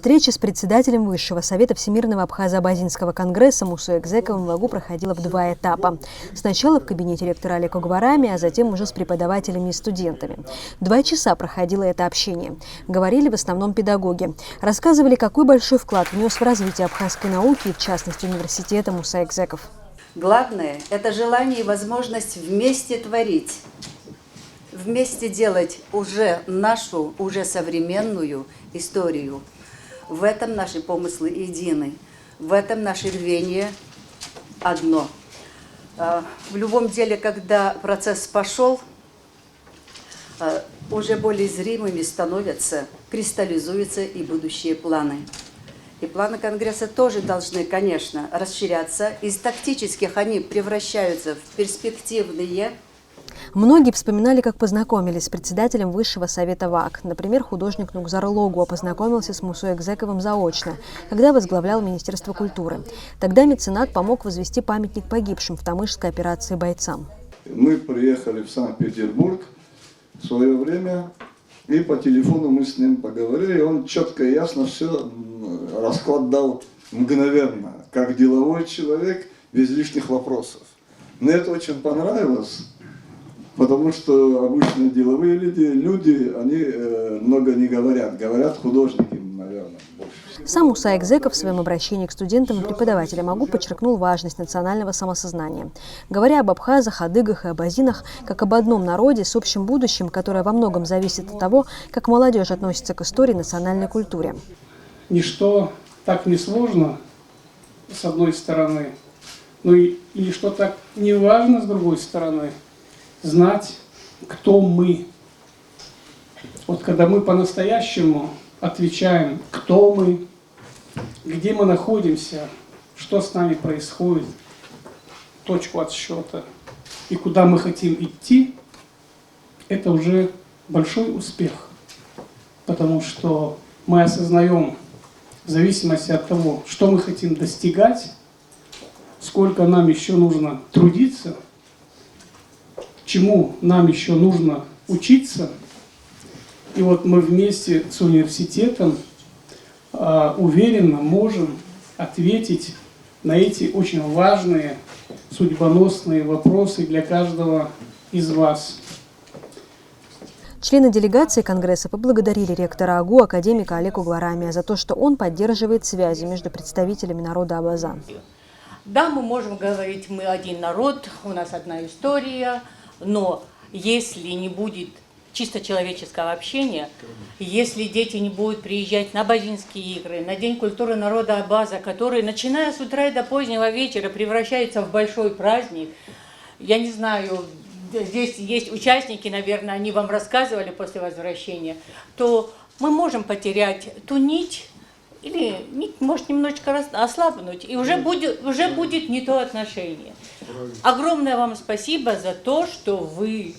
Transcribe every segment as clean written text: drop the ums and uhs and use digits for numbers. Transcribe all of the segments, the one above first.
Встреча с председателем Высшего совета Всемирного Абхазо-Абазинского конгресса Мусой Экзековым в Агу проходила в два этапа. Сначала в кабинете ректора Алеко Гварами, а затем уже с преподавателями и студентами. 2 часа проходило это общение. Говорили в основном педагоги. Рассказывали, какой большой вклад внес в развитие абхазской науки и, в частности, университета Мусой Экзеков. Главное – это желание и возможность вместе творить. Вместе делать уже нашу, уже современную историю. В этом наши помыслы едины, в этом наше рвение одно. В любом деле, когда процесс пошел, уже более зримыми становятся, кристаллизуются и будущие планы. И планы Конгресса тоже должны, конечно, расширяться. Из тактических они превращаются в перспективные. Многие вспоминали, как познакомились с председателем Высшего совета ВАК. Например, художник Нугзар Логуа познакомился с Мусой Экзековым заочно, когда возглавлял Министерство культуры. Тогда меценат помог возвести памятник погибшим в Тамышской операции бойцам. Мы приехали в Санкт-Петербург в свое время, и по телефону мы с ним поговорили. Он четко и ясно все расклад дал мгновенно, как деловой человек, без лишних вопросов. Мне это очень понравилось. Потому что обычно деловые люди, они много не говорят. Говорят художники, наверное, больше. Сам Мусой Экзеков в своем обращении к студентам и преподавателям АГУ подчеркнул важность национального самосознания. Говоря об абхазах, адыгах и абазинах, как об одном народе с общим будущим, которое во многом зависит от того, как молодежь относится к истории и национальной культуре. Ничто так не сложно, с одной стороны, но и что так не важно, с другой стороны. Знать, кто мы. Вот когда мы по-настоящему отвечаем, кто мы, где мы находимся, что с нами происходит, точку отсчета и куда мы хотим идти, это уже большой успех. Потому что мы осознаем, в зависимости от того, что мы хотим достигать, сколько нам еще нужно трудиться, чему нам еще нужно учиться. И вот мы вместе с университетом уверенно можем ответить на эти очень важные, судьбоносные вопросы для каждого из вас. Члены делегации Конгресса поблагодарили ректора АГУ академика Алеко Гварами за то, что он поддерживает связи между представителями народа абаза. Да, мы можем говорить, мы один народ, у нас одна история, но если не будет чисто человеческого общения, если дети не будут приезжать на абазинские игры, на День культуры народа Абаза, который, начиная с утра и до позднего вечера, превращается в большой праздник, я не знаю, здесь есть участники, наверное, они вам рассказывали после возвращения, то мы можем потерять ту нить, или нить может немножечко ослабнуть, и уже будет не то отношение. Огромное вам спасибо за то, что вы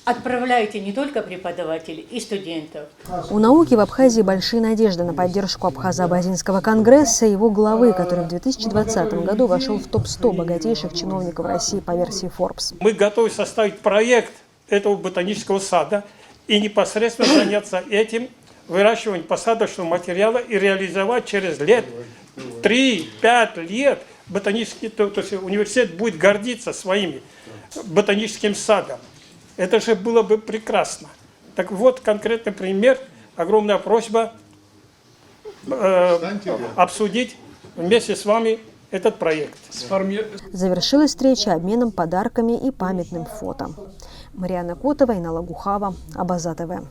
отправляете не только преподавателей и студентов. У науки в Абхазии большие надежды на поддержку Абхазо-Абазинского конгресса и его главы, который в 2020 году вошел в топ-100 богатейших чиновников России по версии Forbes. Мы готовы составить проект этого ботанического сада и непосредственно заняться этим, выращиванием посадочного материала и реализовать через 3-5 лет ботанический, то есть университет будет гордиться своим ботаническим садом. Это же было бы прекрасно. Так вот, конкретный пример, огромная просьба обсудить вместе с вами этот проект. Завершилась встреча обменом подарками и памятным фото. Марьяна Котова, Инна Лагухава, Абаза ТВ.